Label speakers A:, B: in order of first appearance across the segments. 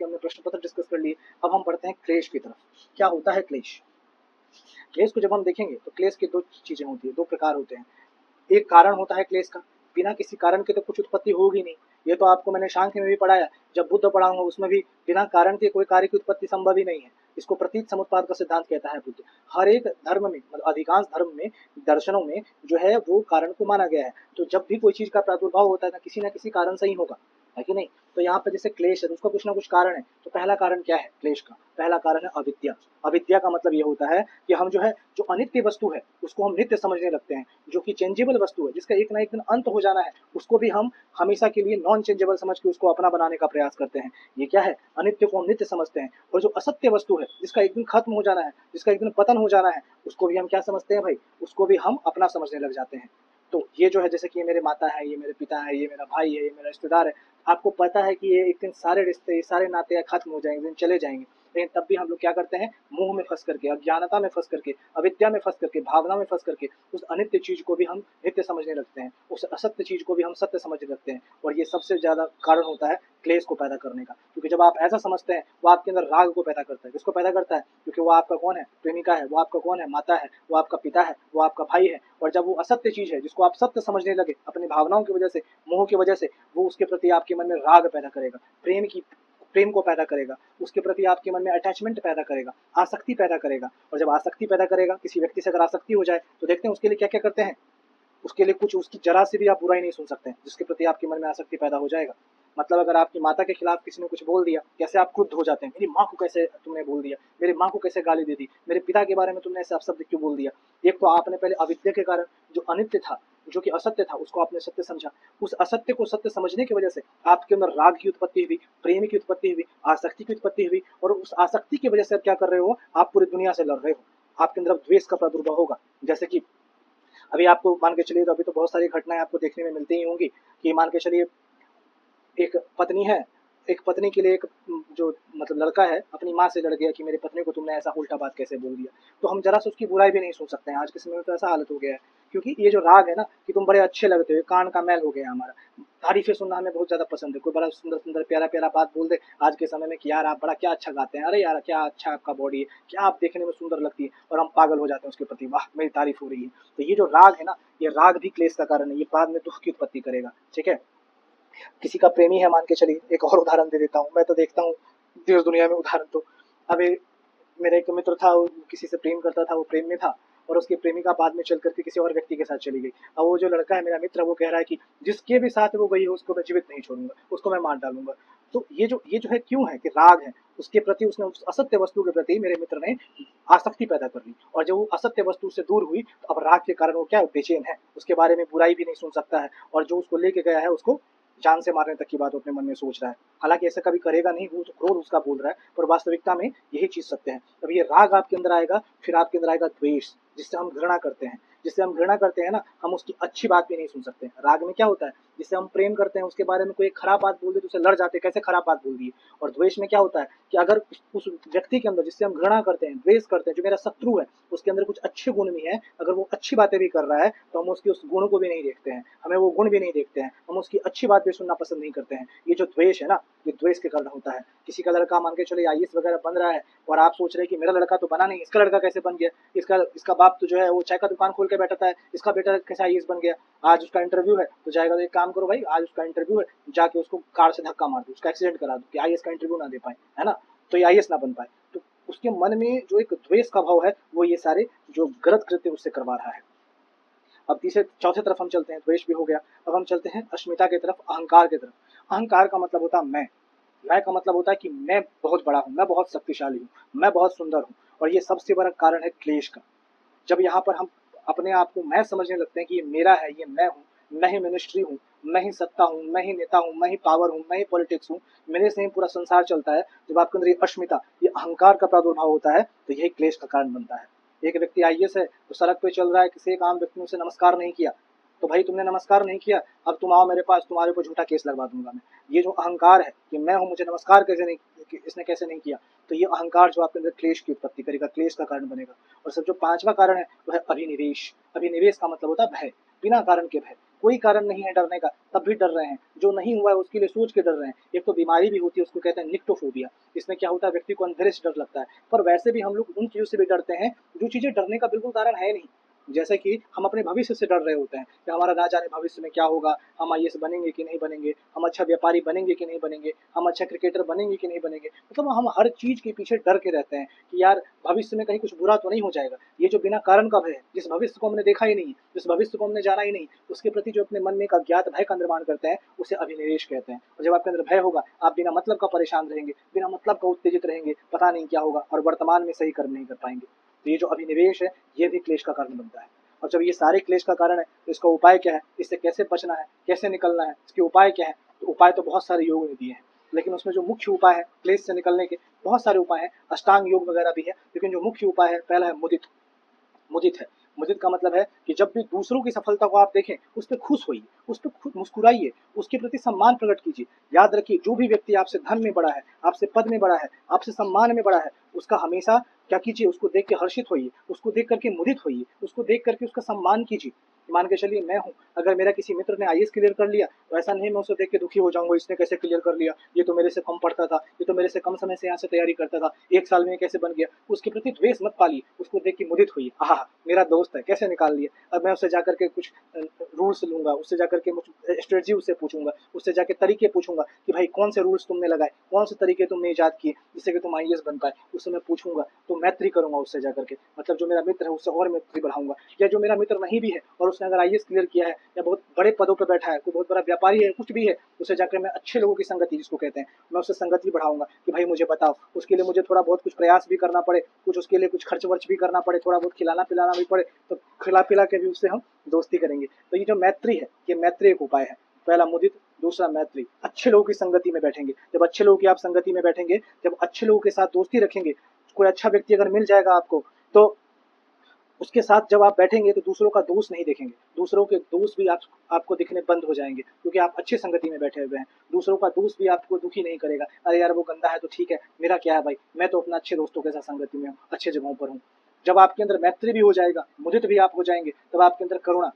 A: के हमने प्रश्न पत्र डिस्कस कर लिए। अब हम बढ़ते हैं क्लेश की तरफ। क्या होता है क्लेश? क्लेश को जब हम देखेंगे तो क्लेश की दो चीजें होती है, दो प्रकार होते हैं। एक कारण होता है क्लेश का, बिना किसी कारण के तो कुछ उत्पत्ति होगी नहीं। ये तो आपको मैंने सांख्य में भी पढ़ाया, जब बुद्ध पढ़ाऊंगा उसमें भी बिना कारण के कोई कार्य की उत्पत्ति संभव ही नहीं है। इसको प्रतीत समुत्पाद का सिद्धांत कहता है बुद्ध। हर एक धर्म में, मतलब अधिकांश धर्म में, दर्शनों में जो है वो कारण को माना गया है। तो जब भी कोई चीज का प्रादुर्भाव होता है ना किसी कारण से ही होगा, है कि नहीं? तो यहाँ पे जैसे क्लेश है तो उसका कुछ ना कुछ कारण है। तो पहला कारण क्या है क्लेश का? पहला कारण है अविद्या। अविद्या का मतलब ये होता है कि हम जो है जो अनित्य वस्तु है उसको हम नित्य समझने लगते हैं। जो कि चेंजेबल वस्तु है, जिसका एक ना एक दिन अंत हो जाना है, उसको भी हम हमेशा के लिए नॉन चेंजेबल समझ के उसको अपना बनाने का प्रयास करते हैं। ये क्या है? अनित्य को हम नित्य समझते हैं। और जो असत्य वस्तु है, जिसका एक दिन खत्म हो जाना है, जिसका एक दिन पतन हो जाना है, उसको भी हम क्या समझते हैं भाई? उसको भी हम अपना समझने लग जाते हैं। तो ये जो है, जैसे कि ये मेरे माता है, ये मेरे पिता है, ये मेरा भाई है, ये मेरा रिश्तेदार है, आपको पता है कि ये एक दिन सारे रिश्ते, ये सारे नाते खत्म हो जाएंगे, एक दिन चले जाएंगे। लेकिन तब भी हम लोग क्या करते हैं? मोह में फंस करके, अज्ञानता में फंस करके, अविद्या में फंस करके, भावना में फंस करके उस अनित्य चीज को भी हम नित्य समझने लगते हैं, उस असत्य चीज को भी हम सत्य समझने लगते हैं। और ये सबसे ज्यादा कारण होता है क्लेश को पैदा करने का। क्योंकि जब आप ऐसा समझते हैं, वो आपके अंदर राग को पैदा करता है। किसको पैदा करता है? क्योंकि वो आपका कौन है? प्रेमिका है। वो आपका कौन है? माता है। वो आपका पिता है। वो आपका भाई है। और जब वो असत्य चीज है जिसको आप सत्य समझने लगे अपनी भावनाओं की वजह से, मोह की वजह से, वो उसके प्रति आपके मन में राग पैदा करेगा, प्रेम को पैदा करेगा, उसके प्रति आपके मन में अटैचमेंट पैदा करेगा, आसक्ति पैदा करेगा। और जब आसक्ति पैदा करेगा, किसी व्यक्ति से अगर आसक्ति हो जाए तो देखते हैं उसके लिए क्या क्या करते हैं। उसके लिए कुछ, उसकी जरा से भी आप बुराई नहीं सुन सकते हैं जिसके प्रति आपके मन में आसक्ति पैदा हो जाएगा। मतलब अगर आपकी माता के खिलाफ किसी ने कुछ बोल दिया, कैसे आप क्रुद्ध हो जाते हैं, मेरी माँ को कैसे तुमने बोल दिया, मेरी माँ को कैसे गाली दे दी, मेरे पिता के बारे में तुमने ऐसे अपशब्द क्यों बोल दिया। एक तो आपने पहले अविद्या के कारण जो अनित्य था, जो कि असत्य था, उसको आपने सत्य समझा। उस असत्य को सत्य समझने की वजह से आपके अंदर राग की उत्पत्ति हुई, प्रेम की उत्पत्ति हुई, आसक्ति की उत्पत्ति हुई। और उस आसक्ति की वजह से आप क्या कर रहे हो? आप पूरी दुनिया से लड़ रहे हो। आपके अंदर द्वेष का प्रादुर्भाव होगा। जैसे कि अभी आपको मान के चलिए, तो अभी तो बहुत सारी घटनाएं आपको देखने में मिलती ही होंगी कि मान के चलिए एक पत्नी है, एक पत्नी के लिए एक जो मतलब लड़का है अपनी माँ से लड़ गया कि मेरी पत्नी को तुमने ऐसा उल्टा बात कैसे बोल दिया। तो हम जरा से उसकी बुराई भी नहीं सुन सकते हैं। आज के समय में तो ऐसा हालत हो गया है। क्योंकि ये जो राग है ना कि तुम बड़े अच्छे लगते हो, कान का मैल हो गया हमारा। तारीफें सुनना हमें बहुत ज्यादा पसंद है। कोई बड़ा सुंदर सुंदर प्यारा प्यारा बात बोल दे आज के समय में कि यार आप बड़ा क्या अच्छा गाते हैं, अरे यार क्या अच्छा आपका बॉडी है, क्या आप देखने में सुंदर लगती है, और हम पागल हो जाते हैं उसके प्रति, वाह मेरी तारीफ हो रही है। तो ये जो राग है ना, ये राग भी क्लेश का कारण है। ये बाद में दुख की उत्पत्ति करेगा। ठीक है? किसी का प्रेमी है, मान के चलिए, एक और उदाहरण दे देता हूँ। मैं तो देखता हूँ देश दुनिया में उदाहरण। तो अभी मेरा एक मित्र था, वो किसी से प्रेम करता था, वो प्रेम में था, और उसकी प्रेमिका बाद में चल करके किसी और व्यक्ति के साथ चली गई। अब वो जो लड़का है मेरा मित्र, वो कह रहा है कि जिसके भी साथ वो गई है उसको मैं जीवित नहीं छोड़ूंगा, उसको मैं मार डालूंगा। तो ये जो है क्यों है कि राग है उसके प्रति, उसने उस असत्य वस्तु के प्रति मेरे मित्र ने आसक्ति पैदा कर ली। और जब वो असत्य वस्तु से दूर हुई तो अब राग के कारण वो क्या बेचैन है, उसके बारे में बुराई भी नहीं सुन सकता है। और जो उसको लेके गया है उसको जान से मारने तक की बात अपने मन में सोच रहा है। हालांकि ऐसा कभी करेगा नहीं, वो तो क्रोध उसका बोल रहा है, पर वास्तविकता में यही चीज सत्य है। तब ये राग आपके अंदर आएगा, फिर आपके अंदर आएगा द्वेष, जिससे हम घृणा करते हैं। जिससे हम घृणा करते हैं ना, हम उसकी अच्छी बात भी नहीं सुन सकते। राग में क्या होता है? जिससे हम प्रेम करते हैं उसके बारे में कोई खराब बात बोल दे तो उसे लड़ जाते हैं, कैसे खराब बात बोल दी। और द्वेष में क्या होता है कि अगर उस व्यक्ति के अंदर जिससे हम घृणा करते हैं, द्वेष करते हैं, जो मेरा शत्रु है, उसके अंदर कुछ अच्छे गुण भी है, अगर वो अच्छी बातें भी कर रहा है तो हम उसकी उस गुण को भी नहीं देखते हैं, हमें वो गुण भी नहीं देखते हैं, हम उसकी अच्छी बात भी सुनना पसंद नहीं करते हैं। ये जो द्वेष है ना, ये द्वेष के कारण होता है। किसी का लड़का मान के चले आईएएस वगैरह बन रहा है, और आप सोच रहे हैं कि मेरा लड़का तो बना नहीं, इसका लड़का कैसे बन गया, इसका बाप तो जो है वो चाय का दुकान खोल के बैठा है, इसका बेटा कैसे आईएएस बन गया। आज उसका इंटरव्यू है तो जाएगा, तो एक काम करो भाई, आज उसका इंटरव्यू है, जाके उसको कार से धक्का मार दो, उसका एक्सीडेंट करा दो कि आईएएस का इंटरव्यू ना दे पाए, है ना, तो ये आईएएस ना बन पाए। तो उसके मन में जो एक द्वेष का भाव है, वो ये सारे जो गलत कृत्य उससे करवा रहा है। अब तीसरे चौथे तरफ हम चलते हैं, द्वेष भी हो गया। अब हम चलते हैं अस्मिता की तरफ, अहंकार की तरफ। अहंकार का मतलब होता है मैं का मतलब होता है कि मैं बहुत बड़ा हूँ, मैं बहुत शक्तिशाली हूँ, मैं बहुत सुंदर हूँ। और ये सबसे बड़ा कारण है क्लेश का। जब यहाँ पर हम अपने आप को मैं समझने लगते हैं कि ये मेरा है, ये मैं हूँ, मैं ही मिनिस्ट्री हूँ, मैं ही सत्ता हूँ, मैं ही नेता हूँ, मैं ही पावर हूँ, मैं ही पॉलिटिक्स हूँ, मेरे से ही पूरा संसार चलता है। जब आपके अंदर ये अस्मिता, ये अहंकार का प्रादुर्भाव होता है तो यही क्लेश का कारण बनता है। एक व्यक्ति आईएएस है तो सड़क पे चल रहा है, किसी एक आम व्यक्ति ने उसे नमस्कार नहीं किया, तो भाई तुमने नमस्कार नहीं किया, अब तुम आओ मेरे पास, तुम्हारे ऊपर झूठा केस लगवा दूंगा मैं। ये जो अहंकार है कि मैं हूँ, मुझे नमस्कार कैसे नहीं, इसने कैसे नहीं किया, तो ये अहंकार जो आपके अंदर क्लेश की उत्पत्ति करेगा, क्लेश का कारण बनेगा। और सब जो पांचवा कारण है वो है अभिनिवेश। अभिनिवेश का मतलब होता है भय, बिना कारण के भय। कोई कारण नहीं है डरने का तब भी डर रहे हैं, जो नहीं हुआ है उसके लिए सोच के डर रहे हैं। एक तो बीमारी भी होती है, उसको कहते हैं निक्टोफोबिया। इसमें क्या होता है, व्यक्ति को अंधेरे से डर लगता है। पर वैसे भी हम लोग उन चीज़ों से भी डरते हैं जो चीज़ें डरने का बिल्कुल कारण है नहीं। जैसे कि हम अपने भविष्य से डर रहे होते हैं कि हमारा ना जाने भविष्य में क्या होगा, हम आईएएस बनेंगे कि नहीं बनेंगे, हम अच्छा व्यापारी बनेंगे कि नहीं बनेंगे, हम अच्छा क्रिकेटर बनेंगे कि नहीं बनेंगे। मतलब हम हर चीज़ के पीछे डर के रहते हैं कि यार भविष्य में कहीं कुछ बुरा तो नहीं हो जाएगा। ये जो बिना कारण का भय है, जिस भविष्य को हमने देखा ही नहीं, जिस भविष्य को हमने जाना ही नहीं, उसके प्रति जो अपने मन में एक अज्ञात भय का निर्माण करते हैं, उसे अभिनिवेश कहते हैं। और जब आपके अंदर भय होगा, आप बिना मतलब का परेशान रहेंगे, बिना मतलब का उत्तेजित रहेंगे, पता नहीं क्या होगा, और वर्तमान में सही कर्म नहीं कर पाएंगे। तो ये जो अभिनिवेश है, ये भी क्लेश का कारण बनता है। और जब ये सारे क्लेश का कारण है, तो इसका उपाय क्या है, इससे कैसे बचना है, कैसे निकलना है, इसके उपाय क्या है? तो उपाय तो बहुत सारे योग ने दिए हैं, लेकिन उसमें जो मुख्य उपाय है क्लेश से निकलने के, बहुत सारे उपाय हैं, अष्टांग योग वगैरह भी है, लेकिन जो मुख्य उपाय है, पहला है मुदित। मुदित है। मुदित का मतलब है कि जब भी दूसरों की सफलता को आप देखें, उस पर खुश होइए, उस पर खुद मुस्कुराइए, उसके प्रति सम्मान प्रकट कीजिए। याद रखिए, जो भी व्यक्ति आपसे धन में बड़ा है, आपसे पद में बड़ा है, आपसे सम्मान में बड़ा है, उसका हमेशा क्या कीजिए, उसको देख के हर्षित होइए, उसको देख करके मुदित होइए, उसको देख करके उसका सम्मान कीजिए। मान के चलिए मैं हूँ, अगर मेरा किसी मित्र ने आईएएस क्लियर कर लिया, तो ऐसा नहीं मैं उसे देख के दुखी हो जाऊंगा, इसने कैसे क्लियर कर लिया, ये तो मेरे से कम पढ़ता था, ये तो मेरे से कम समय से यहाँ से तैयारी करता था, एक साल में कैसे बन गया। उसके प्रति द्वेष मत पालिए, उसको देख के मुदित होइए, आहा मेरा दोस्त है, कैसे निकाल लिया। अब मैं उससे जाकर के कुछ रूल्स लूंगा, उससे जाकर के स्ट्रेटजी उससे पूछूंगा, उससे जाकर तरीके पूछूंगा कि भाई कौन से रूल्स तुमने लगाए, कौन से तरीके तुमने ईजाद किए जिससे कि तुम आईएएस बन पाए, उससे मैं पूछूंगा। तो मैत्री करूंगा उससे जाकर के, मतलब जो मेरा मित्र है उससे और मैत्री बढ़ाऊंगा। या जो मेरा मित्र नहीं भी है और उसने अगर आईएएस क्लियर किया है, या बहुत बड़े पदों पर बैठा है, कोई बहुत बड़ा व्यापारी है, कुछ भी है, उससे जाकर मैं अच्छे लोगों की संगति जिसको कहते हैं, मैं उससे संगति बढ़ाऊंगा कि भाई मुझे बताओ, उसके लिए मुझे थोड़ा बहुत कुछ प्रयास भी करना पड़े, कुछ उसके लिए कुछ खर्च वर्च भी करना पड़े, थोड़ा बहुत खिलाना पिलाना भी पड़े, तो खिला पिला के भी उससे हम दोस्ती करेंगे। तो ये जो मैत्री है, ये मैत्री एक उपाय है। पहला मुदित, दूसरा मैत्री। अच्छे लोगों की संगति में बैठेंगे, जब अच्छे लोगों की आप संगति में बैठेंगे, जब अच्छे लोगों के साथ दोस्ती रखेंगे, कोई अच्छा व्यक्ति अगर मिल जाएगा आपको, तो उसके साथ जब आप बैठेंगे तो दूसरों का दोष नहीं देखेंगे, दूसरों के दोष भी आपको दिखने बंद हो जाएंगे, क्योंकि आप अच्छी संगति में बैठे हुए हैं। दूसरों का दोष भी आपको दुखी नहीं करेगा, अरे यार वो गंदा है तो ठीक है, मेरा क्या है भाई, मैं तो अपना अच्छे दोस्तों के साथ संगति में हूँ, अच्छे जगहों पर हूँ। जब आपके अंदर मैत्री भी हो जाएगा, मुदित भी आप हो जाएंगे, तब आपके अंदर करुणा।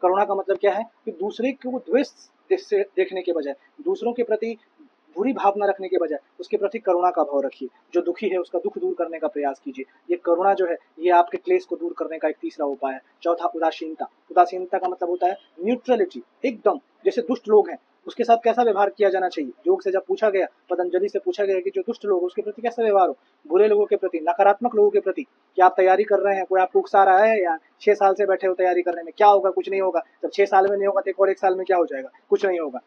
A: करुणा का मतलब क्या है कि दूसरे को द्वेष से देखने के बजाय, दूसरों के प्रति बुरी भावना रखने के बजाय उसके प्रति करुणा का भाव रखिए। जो दुखी है उसका दुख दूर करने का प्रयास कीजिए। ये करुणा जो है, ये आपके क्लेश को दूर करने का एक तीसरा उपाय है। चौथा, उदासीनता। उदासीनता का मतलब होता है न्यूट्रलिटी, एकदम। जैसे दुष्ट लोग हैं, उसके साथ कैसा व्यवहार किया जाना चाहिए। योग से जब पूछा गया, पतंजलि से पूछा गया कि जो दुष्ट लोग, उसके प्रति कैसा व्यवहार हो। बुरे लोगों के प्रति, नकारात्मक लोगों के प्रति, कि आप तैयारी कर रहे हैं, कोई आपको उकसा रहा है, या 6 साल से बैठे हो तैयारी करने में, क्या होगा, कुछ नहीं होगा। जब 6 साल में नहीं होगा तो एक और 1 साल में क्या हो जाएगा, कुछ नहीं होगा।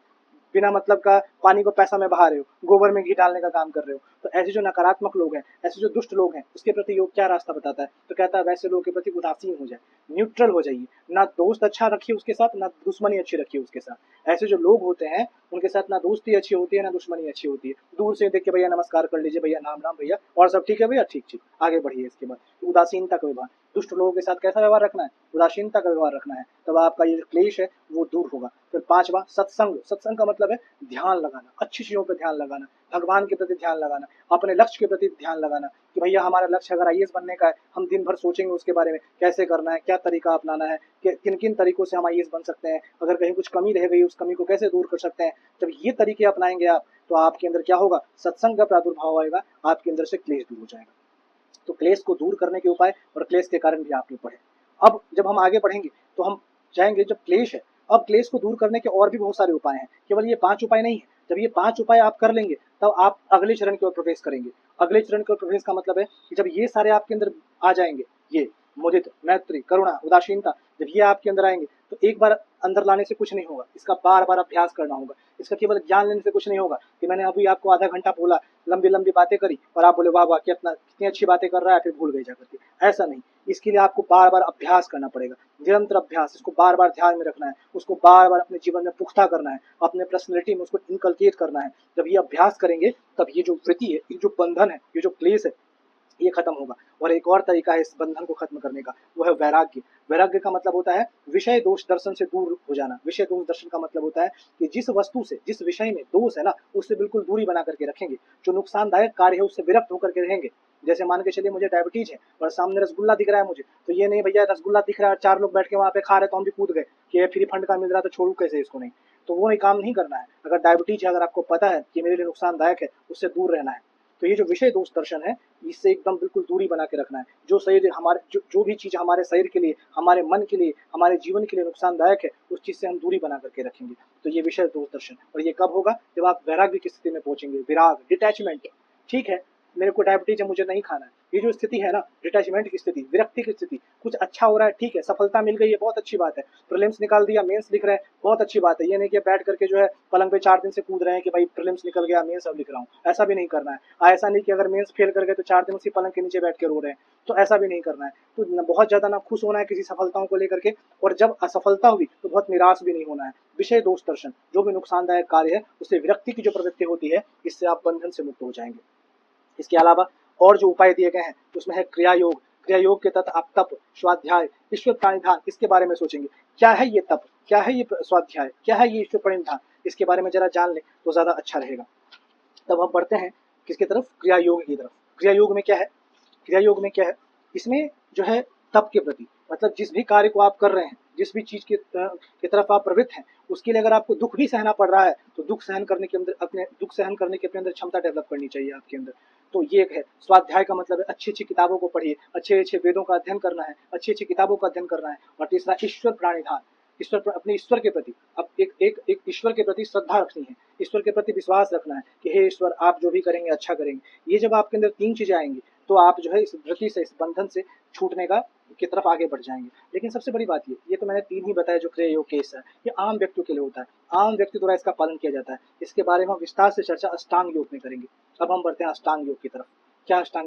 A: बिना मतलब का पानी को पैसा में बहा रहे हो, गोबर में घी डालने का काम कर रहे हो। तो ऐसे जो नकारात्मक लोग हैं, ऐसे जो दुष्ट लोग हैं, उसके प्रति योग क्या रास्ता बताता है, तो कहता है वैसे लोगों के प्रति उदासीन हो जाए, न्यूट्रल हो जाइए। ना दोस्त अच्छा रखिए उसके साथ, ना दुश्मनी अच्छी रखिए उसके साथ। ऐसे जो लोग होते हैं उनके साथ ना दोस्ती अच्छी होती है, ना दुश्मनी अच्छी होती है। दूर से देख के भैया नमस्कार कर लीजिए, भैया नाम नाम भैया, और सब ठीक है भैया, ठीक ठीक, आगे बढ़िए। इसके बाद उदासीनता का व्यवहार, दुष्ट लोगों के साथ कैसा व्यवहार रखना है, उदासीनता का व्यवहार रखना है, तब आपका ये जो क्लेश है वो दूर होगा। फिर पांचवा, सत्संग। सत्संग का मतलब है ध्यान लगाना, अच्छी चीजों पर ध्यान लगाना, भगवान के प्रति ध्यान लगाना, अपने लक्ष्य के प्रति ध्यान लगाना, कि भैया हमारा लक्ष्य अगर आईएएस बनने का है, हम दिन भर सोचेंगे उसके बारे में, कैसे करना है, क्या तरीका अपनाना है, कि किन किन तरीकों से हम आईएएस बन सकते हैं, अगर कहीं कुछ कमी रह गई उस कमी को कैसे दूर कर सकते हैं। जब ये तरीके अपनाएंगे आप, तो आपके अंदर क्या होगा, सत्संग का प्रादुर्भाव आएगा, आपके अंदर से क्लेश दूर हो जाएगा। तो क्लेश को दूर करने के उपाय और क्लेश के कारण भी आपने पढ़े। अब जब हम आगे बढ़ेंगे तो हम जाएंगे, जब क्लेश है, अब क्लेश को दूर करने के और भी बहुत सारे उपाय हैं, केवल ये 5 उपाय नहीं है। जब ये 5 उपाय आप कर लेंगे, तब आप अगले चरण की ओर प्रवेश करेंगे। अगले चरण की ओर प्रवेश का मतलब है कि जब ये सारे आपके अंदर आ जाएंगे, ये मुदित, मैत्री, करुणा, उदासीनता, जब ये आपके अंदर आएंगे, तो एक बार अंदर लाने से कुछ नहीं होगा, इसका बार बार अभ्यास करना होगा। इसका केवल ज्ञान लेने से कुछ नहीं होगा, कि मैंने अभी आपको आधा घंटा बोला, लंबी लंबी बातें करी, और आप बोले वाह वाह कितनी अच्छी बातें कर रहा है, फिर भूल गए जाकर के। ऐसा नहीं, इसके लिए आपको बार बार अभ्यास करना पड़ेगा, निरंतर अभ्यास। इसको बार बार ध्यान में रखना है, उसको बार बार अपने जीवन में पुख्ता करना है, अपने पर्सनैलिटी में उसको इनकलकेट करना है। जब ये अभ्यास करेंगे, तब ये जो वृत्ति है, ये जो बंधन है, ये जो क्लेश है, ये खत्म होगा। और एक और तरीका है इस बंधन को खत्म करने का, वो है वैराग्य। वैराग्य का मतलब होता है विषय दोष दर्शन से दूर हो जाना। विषय दोष दर्शन का मतलब होता है कि जिस वस्तु से, जिस विषय में दोष है ना, उससे बिल्कुल दूरी बना करके रखेंगे। जो नुकसानदायक कार्य है उससे विरक्त होकर के रहेंगे। जैसे मान के चलिए मुझे डायबिटीज है और सामने रसगुल्ला दिख रहा है मुझे, तो ये नहीं भैया रसगुल्ला दिख रहा है, 4 लोग बैठ के वहाँ पे खा रहे तो हम भी कूद गए कि ये फ्री फंड का मिल रहा है तो छोड़ू कैसे इसको, नहीं। तो वो नहीं, काम नहीं करना है। अगर डायबिटीज है, अगर आपको पता है कि मेरे लिए नुकसानदायक है, उससे दूर रहना है। तो ये जो विषय दोष दर्शन है, इससे एकदम बिल्कुल दूरी बना के रखना है। जो शरीर हमारे जो भी चीज़ हमारे शरीर के लिए, हमारे मन के लिए, हमारे जीवन के लिए नुकसानदायक है, उस चीज़ से हम दूरी बना करके रखेंगे। तो ये विषय दोष दर्शन, और ये कब होगा? जब आप वैराग्य की स्थिति में पहुंचेंगे। विराग, डिटैचमेंट। ठीक है, मेरे को डायबिटीज है, मुझे नहीं खाना है, ये जो स्थिति है ना, डिटैचमेंट की स्थिति, विरक्ति की स्थिति। कुछ अच्छा हो रहा है, ठीक है, सफलता मिल गई है, बहुत अच्छी बात है, प्रीलिम्स निकाल दिया, मेंस लिख रहे हैं, बहुत अच्छी बात है। ये नहीं कि बैठ करके जो है पलंग पे 4 दिन से कूद रहे हैं कि भाई प्रीलिम्स निकल गया, मेंस अब लिख रहा हूँ, ऐसा भी नहीं करना है। ऐसा नहीं कि अगर मेंस फेल कर गए तो 4 दिन उसी पलंग के नीचे बैठ के रो रहे हैं, तो ऐसा भी नहीं करना है। तो बहुत ज्यादा ना खुश होना है किसी सफलताओं को लेकर के, और जब असफलता हुई तो बहुत निराश भी नहीं होना है। विषय दोष दर्शन, जो भी नुकसानदायक कार्य है उससे विरक्ति की जो प्रवृत्ति होती है, इससे आप बंधन से मुक्त हो जाएंगे। इसके अलावा और जो उपाय दिए गए हैं उसमें है क्रिया योग। क्रिया योग के तहत आप तप, स्वाध्याय, ईश्वर प्रणिधान, इसके बारे में सोचेंगे। क्या है ये तप, क्या है ये स्वाध्याय, क्या है ये ईश्वर प्रणिधान, इसके बारे में जरा जान लें तो ज्यादा अच्छा रहेगा। तब हम बढ़ते हैं किसकी तरफ? क्रिया योग की तरफ। क्रिया योग में क्या है? क्रिया योग में क्या है? इसमें जो है तप के प्रति, मतलब जिस भी कार्य को आप कर रहे हैं, जिस भी चीज की तरफ आप प्रवृत्त हैं, उसके लिए अगर आपको दुख भी सहना पड़ रहा है तो दुख सहन करने के अंदर अपने अंदर क्षमता डेवलप करनी चाहिए आपके अंदर। तो ये एक है। स्वाध्याय का मतलब है अच्छी अच्छी किताबों को पढ़िए, अच्छे अच्छे वेदों का अध्ययन करना है, अच्छी अच्छी किताबों का अध्ययन करना है। और तीसरा ईश्वर प्राणिधान, अपने ईश्वर के प्रति, अब एक ईश्वर के प्रति श्रद्धा रखनी है, ईश्वर के प्रति विश्वास रखना है कि हे ईश्वर, आप जो भी करेंगे अच्छा करेंगे। ये जब आपके अंदर 3 चीजें आएंगी तो आप जो है इस वृत्ति से, इस बंधन से छूटने का की तरफ आगे बढ़ जाएंगे। लेकिन सबसे बड़ी बात ये तो मैंने 3 ही बताया जो क्रिया योग के हिस्सा है, ये आम व्यक्तियों के लिए होता है, आम व्यक्ति द्वारा इसका पालन किया जाता है। इसके बारे में हम विस्तार से चर्चा अष्टांग योग में करेंगे। अब हम बढ़ते हैं अष्टांग योग की तरफ। क्या अष्टांग